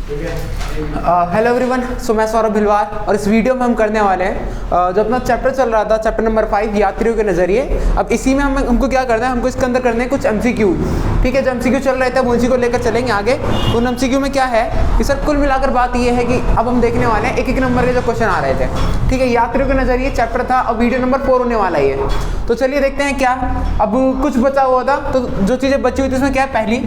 Hello everyone, सो मैं सौरभ भिलवार और इस वीडियो में हम करने वाले हैं जो अपना चैप्टर चल रहा था, चैप्टर नंबर 5 यात्रियों के नज़रिए। अब इसी में हमको क्या करना है, हमको इसके अंदर करने हैं कुछ एमसीक्यू। ठीक है, जो एमसीक्यू चल रहे थे हम उसी को लेकर चलेंगे आगे। उन एमसीक्यू में क्या है कि सर कुल मिलाकर बात ये है कि अब हम देखने वाले हैं एक एक नंबर के जो क्वेश्चन आ रहे थे। ठीक है, यात्रियों के नज़रिए चैप्टर था, अब वीडियो नंबर 4 होने वाला है। तो चलिए देखते हैं क्या अब कुछ बचा हुआ था। तो जो चीज़ें बची हुई थी उसमें क्या है, पहली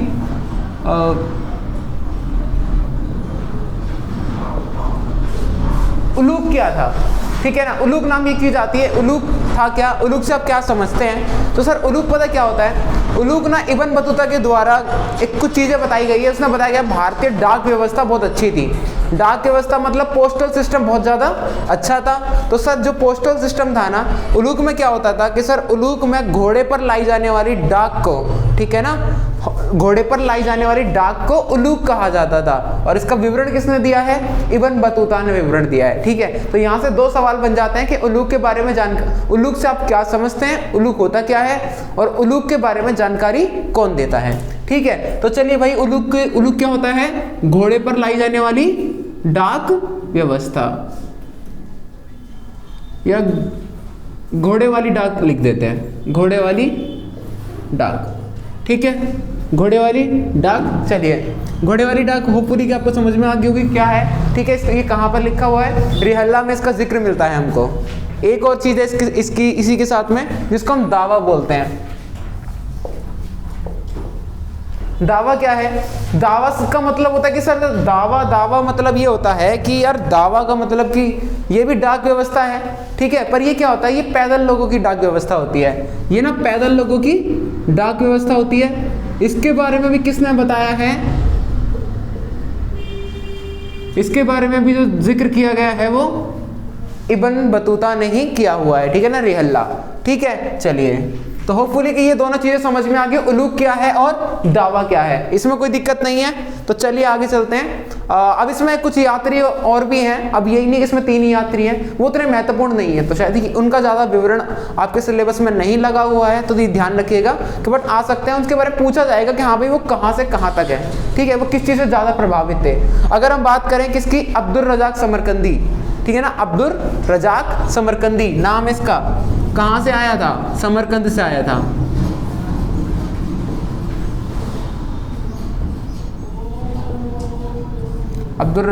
उलूक क्या था। ठीक है ना, उलूक नाम की चीज़ आती है। उलूक था क्या, उलूक से आप क्या समझते हैं? तो सर उलूक पता क्या होता है? उलूक ना इब्न बतूता के द्वारा एक कुछ चीज़ें बताई गई है। उसने बताया गया भारतीय डाक व्यवस्था बहुत अच्छी थी। डाक व्यवस्था मतलब पोस्टल सिस्टम बहुत ज़्यादा अच्छा था। तो सर जो पोस्टल सिस्टम था ना, उलूक में क्या होता था कि सर उलूक में घोड़े पर लाई जाने वाली डाक को, ठीक है ना, घोड़े पर लाई जाने वाली डाक को उलूक कहा जाता था। और इसका विवरण किसने दिया है? इब्न बतूता ने विवरण दिया है। ठीक है, तो यहाँ से दो सवाल बन जाते हैं कि उलूक के बारे में उलूक से आप क्या समझते हैं, उलूक होता क्या है, और उलूक के बारे में जानकारी कौन देता है। ठीक है, तो चलिए भाई, उलूक क्या होता है? घोड़े पर लाई जाने वाली डाक व्यवस्था, या घोड़े वाली डाक लिख देते हैं, घोड़े वाली डाक। ठीक है, घोड़े वाली डाक। चलिए, घोड़े वाली डाक होपफुली कि आपको समझ में आ गई होगी क्या है। ठीक है, ये कहाँ पर लिखा हुआ है? रिहल्ला में इसका जिक्र मिलता है हमको। एक और चीज़ है इसकी इसी के साथ में, जिसको हम दावा बोलते हैं। दावा क्या है? दावा का मतलब होता है कि सर दावा मतलब ये होता है कि यार दावा का मतलब कि ये भी डाक व्यवस्था है। ठीक है, पर ये क्या होता है? ये पैदल लोगों की डाक व्यवस्था होती है। ये ना पैदल लोगों की डाक व्यवस्था होती है। इसके बारे में भी किसने बताया है? इसके बारे में भी जो जिक्र किया गया है वो इब्न बतूता ने ही किया हुआ है। ठीक है ना, रिहल्ला। ठीक है, चलिए, तो होपफुली कि ये दोनों चीजें समझ में आ गई, उलूक क्या है और दावा क्या है, इसमें कोई दिक्कत नहीं है। तो चलिए आगे चलते हैं। अब इसमें कुछ यात्री और भी हैं। अब यही नहीं, इसमें 3 ही यात्री हैं, वो उतने महत्वपूर्ण नहीं है, तो शायद उनका ज़्यादा विवरण आपके सिलेबस में नहीं लगा हुआ है, तो ये ध्यान रखिएगा कि बट आ सकते हैं, उसके बारे में पूछा जाएगा कि हाँ भाई वो कहाँ से कहाँ तक है। ठीक है, वो किस चीज़ से ज़्यादा प्रभावित थे। अगर हम बात करें किसकी, अब्दुल रज़ाक समरकंदी। ठीक है ना, अब्दुल रज़ाक समरकंदी नाम इसका, कहाँ से आया था? समरकंद से आया था। अब्दुल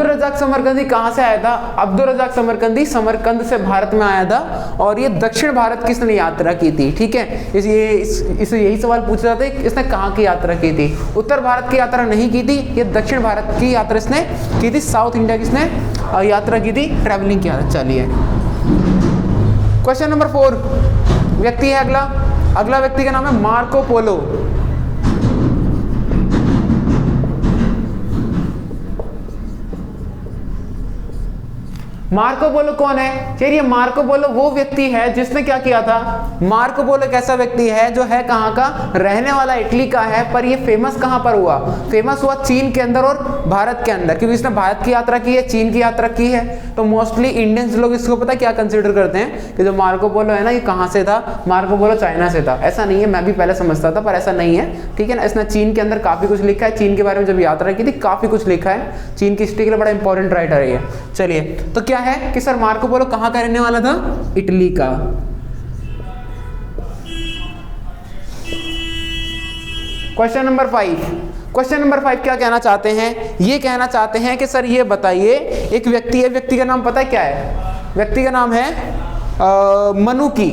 रज़ाक समरकंदी कहाँ से आया था? अब्दुल रज़ाक समरकंदी समरकंद से भारत में आया था, और ये दक्षिण भारत की इसने यात्रा की थी। ठीक है, इसे यही सवाल पूछा जाता है कि इसने कहाँ की यात्रा की थी। उत्तर भारत की यात्रा नहीं की थी, ये दक्षिण भारत की यात्रा इसने की थी। साउथ इंडिया की इसने यात्रा की थी, ट्रैवलिंग किया था। चलिए, क्वेश्चन नंबर 4 व्यक्ति है अगला व्यक्ति का नाम है मार्को पोलो। मार्को पोलो कौन है? चलिए, मार्को पोलो वो व्यक्ति है जिसने क्या किया था। मार्को पोलो एक ऐसा व्यक्ति है जो है कहाँ का, रहने वाला इटली का है, पर ये फेमस कहाँ पर हुआ? फेमस हुआ चीन के अंदर और भारत के अंदर, क्योंकि इसने भारत की यात्रा की है, चीन की यात्रा की है। तो मोस्टली इंडियंस लोग इसको पता क्या कंसिडर करते हैं कि जो मार्को पोलो है ना, ये कहाँ से था? मार्को पोलो चाइना से था। ऐसा नहीं है, मैं भी पहले समझता था, पर ऐसा नहीं है। ठीक है ना, इसने चीन के अंदर काफ़ी कुछ लिखा है, चीन के बारे में जब यात्रा की थी काफ़ी कुछ लिखा है। चीन की हिस्ट्री के लिए बड़ा इंपॉर्टेंट राइटर है ये। चलिए, तो क्या है कि सर मार्को पोलो कहाँ का रहने वाला था? इटली का। क्वेश्चन नंबर 5 क्या कहना चाहते हैं? ये कहना चाहते हैं कि सर ये बताइए, एक व्यक्ति है, व्यक्ति का नाम पता है क्या है? व्यक्ति का नाम है मनुकी।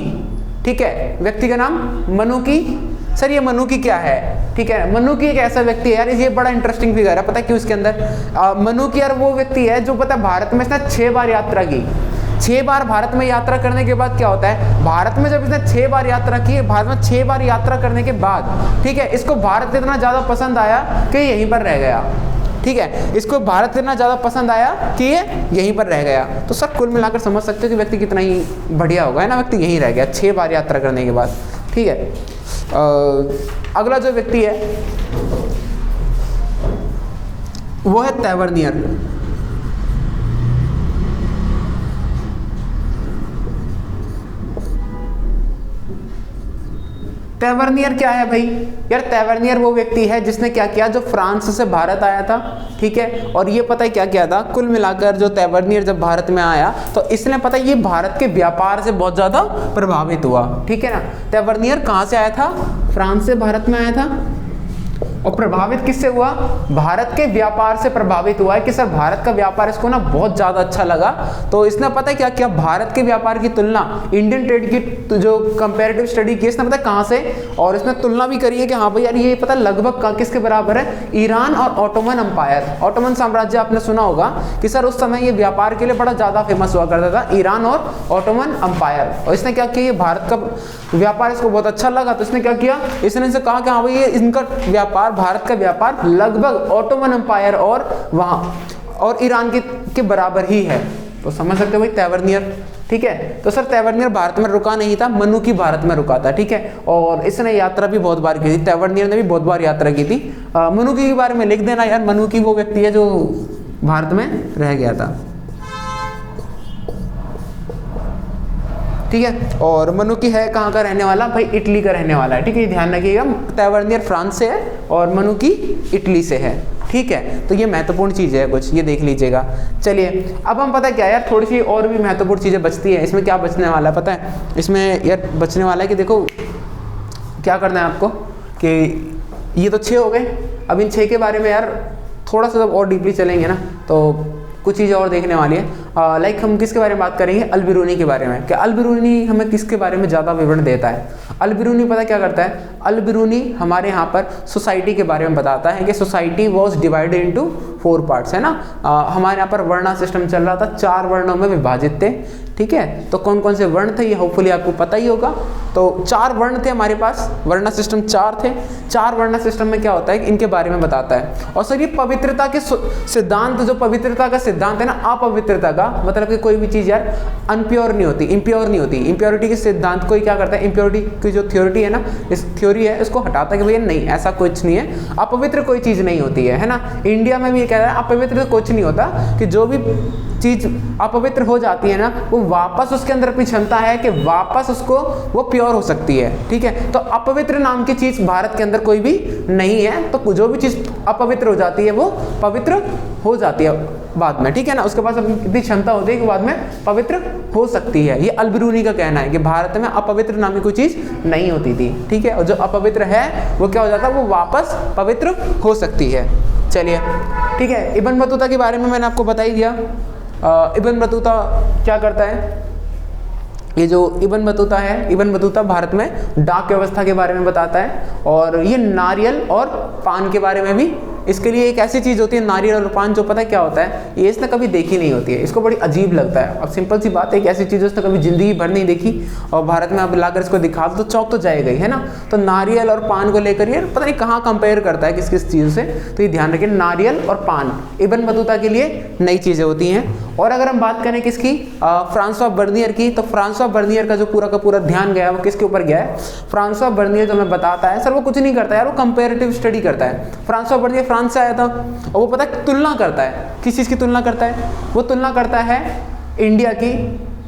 ठीक है, व्यक्ति का नाम मनुकी। सर ये मनुकी क्या है? ठीक है, मनुकी एक ऐसा व्यक्ति है यार, ये बड़ा इंटरेस्टिंग फिगर है। पता है क्यों इसके अंदर? मनुकी यार वो व्यक्ति है जो पता है भारत में इसने 6 बार यात्रा की। 6 बार भारत में यात्रा करने के बाद क्या होता है, भारत में जब इसने 6 बार यात्रा की, भारत में 6 बार यात्रा करने के बाद, ठीक है, इसको भारत इतना ज़्यादा पसंद आया कि यहीं पर रह गया। ठीक है, इसको भारत इतना ज़्यादा पसंद आया कि ये यहीं पर रह गया। तो सर कुल मिलाकर समझ सकते हो कि व्यक्ति कितना ही बढ़िया होगा, है ना। व्यक्ति यहीं रह गया 6 बार यात्रा करने के बाद। ठीक है, अगला जो व्यक्ति है वो है तैवर्नियर। तैवर्नियर क्या है भाई यार? तैवर्नियर वो व्यक्ति है जिसने क्या किया, जो फ्रांस से भारत आया था, ठीक है। और ये पता है क्या किया था, कुल मिलाकर जो तैवर्नियर जब भारत में आया तो इसने पता है ये भारत के व्यापार से बहुत ज्यादा प्रभावित हुआ, ठीक है ना। तैवर्नियर कहाँ से आया था? फ्रांस से भारत में आया था। और प्रभावित किससे हुआ? भारत के व्यापार से प्रभावित हुआ है कि सर भारत का व्यापार इसको ना बहुत ज्यादा अच्छा लगा, तो इसने पता है क्या किया, भारत के व्यापार की तुलना इंडियन ट्रेड की जो कंपैरेटिव स्टडी की इसने पता है कहां से, और इसने तुलना भी करी है कि हाँ भाई यार ये पता लगभग किसके बराबर है, ईरान और ऑटोमन अंपायर। ऑटोमन साम्राज्य आपने सुना होगा कि सर उस समय ये व्यापार के लिए बड़ा ज्यादा फेमस हुआ करता था, ईरान और ऑटोमन अंपायर। और इसने क्या किया, भारत का व्यापार इसको बहुत अच्छा लगा, तो इसने क्या किया, इसने इनसे कहा कि हाँ भाई ये इनका व्यापार, भारत का व्यापार लगभग ऑटोमन अंपायर और वहां और ईरान के बराबर ही है। तो समझ सकते हो भाई तैवर्नियर, ठीक है। तो सर तैवर्नियर भारत में रुका नहीं था, मनुकी भारत में रुका था, ठीक है। और इसने यात्रा भी बहुत बार की थी, तैवर्नियर ने भी बहुत बार यात्रा की थी। मनुकी के बारे में लिख देना यार, मनुकी वो व्यक्ति है जो भारत में रह गया था, ठीक है। और मनुकी है कहाँ का रहने वाला भाई? इटली का रहने वाला है, ठीक है। ध्यान रखिएगा, तैवर्नियर फ्रांस से है और मनुकी इटली से है, ठीक है। तो ये महत्वपूर्ण चीज़ है कुछ, ये देख लीजिएगा। चलिए अब हम पता है क्या यार, थोड़ी सी और भी महत्वपूर्ण चीज़ें बचती है। इसमें क्या बचने वाला है पता है? इसमें यार बचने वाला है कि देखो क्या करना है आपको, कि ये तो 6 हो गए, अब इन 6 के बारे में यार थोड़ा सा जब और डीपली चलेंगे ना तो कुछ चीज़ें और देखने वाली है। लाइक हम किसके बारे में बात करेंगे? अल-बिरूनी के बारे में। क्या अल-बिरूनी हमें किसके बारे में ज़्यादा विवरण देता है? अल-बिरूनी पता क्या करता है? अल-बिरूनी हमारे यहाँ पर सोसाइटी के बारे में बताता है कि society was divided into 4 parts, है ना। हमारे यहाँ पर वर्णा सिस्टम चल रहा था, 4 वर्णों में विभाजित थे, ठीक है। तो कौन कौन से वर्ण थे ये होपफुली आपको पता ही होगा। तो 4 वर्ण थे हमारे पास, वर्णा सिस्टम 4 थे। 4 वर्णा सिस्टम में क्या होता है, इनके बारे में बताता है। और सर ये पवित्रता के सिद्धांत, जो पवित्रता का सिद्धांत है ना, अपवित्रता का मतलब कि कोई भी चीज़ यार अनप्योर नहीं होती, इम्प्योर नहीं होती। इम्प्योरिटी के सिद्धांत को क्या करता है, इम्प्योरिटी की जो थ्योरी है ना, इस थ्योरी है इसको हटाता है कि भैया नहीं ऐसा कुछ नहीं है, अपवित्र कोई चीज़ नहीं होती है ना। इंडिया में भी ये कह रहा है अपवित्र कुछ नहीं होता, कि जो भी चीज़ अपवित्र हो जाती है ना वो वापस उसके अंदर अपनी क्षमता है कि वापस उसको वो प्योर हो सकती है, ठीक है। तो अपवित्र नाम की चीज़ भारत के अंदर कोई भी नहीं है। तो जो भी चीज़ अपवित्र हो जाती है वो पवित्र हो जाती है बाद में, ठीक है ना। उसके पास अपनी इतनी क्षमता होती है कि बाद में पवित्र हो सकती है। ये अल-बिरूनी का कहना है कि भारत में अपवित्र नाम की कोई चीज़ नहीं होती थी, ठीक है। और जो अपवित्र है वो क्या हो जाता है, वो वापस पवित्र हो सकती है। चलिए ठीक है, इब्न बतूता के बारे में मैंने आपको बता ही दिया। इब्न बतूता क्या करता है, ये जो इब्न बतूता है, इब्न बतूता भारत में डाक व्यवस्था के बारे में बताता है, और ये नारियल और पान के बारे में भी। इसके लिए एक ऐसी चीज़ होती है नारियल और पान, जो पता है क्या होता है, ये इसने कभी देखी नहीं होती है, इसको बड़ी अजीब लगता है। अब सिंपल सी बात है, एक ऐसी चीज़ उसने कभी ज़िंदगी भर नहीं देखी और भारत में अब लाकर इसको दिखा दो तो चौंक तो जाएगा ही, है ना। तो नारियल और पान को लेकर ये पता नहीं कहाँ कंपेयर करता है किस किस चीज़ से, तो ये ध्यान रखिए नारियल और पान इब्न बतूता के लिए नई चीज़ें होती हैं। और अगर हम बात करें किसकी, फ्रांसवा बर्नियर की, तो फ्रांसवा बर्नियर का जो पूरा का पूरा ध्यान गया वो किसके ऊपर गया है? फ्रांसवा बर्नियर जो हमें बताता है सर वो कुछ नहीं करता यार, वो कंपेरेटिव स्टडी करता है। फ्रांसवा बर्नियर फ्रांस से आया था और वो पता है तुलना करता है, किस चीज़ की तुलना करता है? वो तुलना करता है इंडिया की,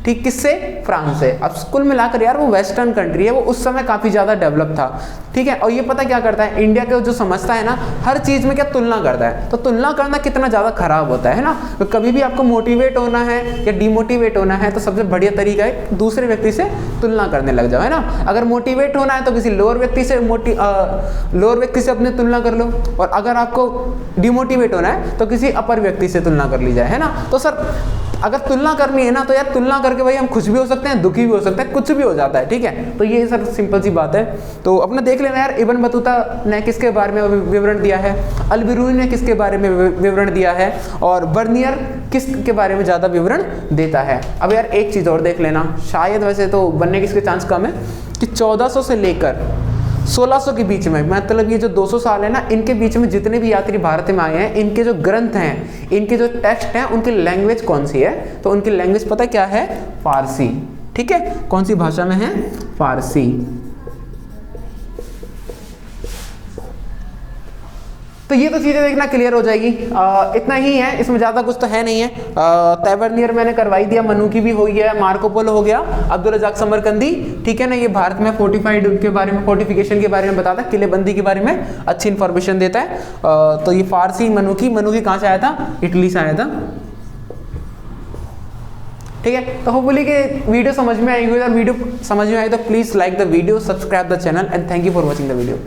ठीक, किससे? फ्रांस से। अब कुल मिलाकर यार वो वेस्टर्न कंट्री है, वो उस समय काफ़ी ज़्यादा डेवलप था, ठीक है। और ये पता क्या करता है, इंडिया के जो समझता है ना हर चीज़ में क्या तुलना करता है। तो तुलना करना कितना ज़्यादा खराब होता है ना। तो कभी भी आपको मोटिवेट होना है या डिमोटिवेट होना है तो सबसे बढ़िया तरीका है दूसरे व्यक्ति से तुलना करने लग जाओ, है ना। अगर मोटिवेट होना है तो किसी लोअर व्यक्ति से अपनी तुलना कर लो, और अगर आपको डिमोटिवेट होना है तो किसी अपर व्यक्ति से तुलना कर ली जाए, है ना। तो सर अगर तुलना करनी है ना तो यार तुलना करके भाई हम खुश भी हो सकते हैं, दुखी भी हो सकते हैं, कुछ भी हो जाता है, ठीक है। तो ये सर सिंपल सी बात है। तो अपना देख लेना यार, इब्न बतूता ने किसके बारे में विवरण दिया है, अल-बिरूनी ने किसके बारे में विवरण दिया है, और बर्नियर किसके बारे में ज़्यादा विवरण देता है। अब यार एक चीज़ और देख लेना, शायद वैसे तो बनने किसके चांस कम है, कि 1400 से लेकर 1600 के बीच में, मतलब ये जो 200 साल है ना, इनके बीच में जितने भी यात्री भारत में आए हैं, इनके जो ग्रंथ हैं, इनके जो टेक्स्ट हैं, उनकी लैंग्वेज कौन सी है? तो उनकी लैंग्वेज पता क्या है? फारसी, ठीक है। कौन सी भाषा में है? फारसी। तो ये तो चीज़ें देखना क्लियर हो जाएगी। इतना ही है, इसमें ज़्यादा कुछ तो है नहीं है। तैवर्नियर मैंने करवाई दिया, मनु की भी हो गया, मार्को पोलो हो गया, अब्दुल रज़ाक समरकंदी, ठीक है ना। ये भारत में फोर्टिफाइड के बारे में, फोर्टिफिकेशन के बारे में बताता है, किलेबंदी के बारे में अच्छी इंफॉर्मेशन देता है। तो ये फारसी मनु की कहाँ से आया था? इटली से आया था, ठीक है। तो होपफुली कि वीडियो समझ में आई हुई, और वीडियो समझ में आई तो please like the video, subscribe the channel and thank you for watching the video.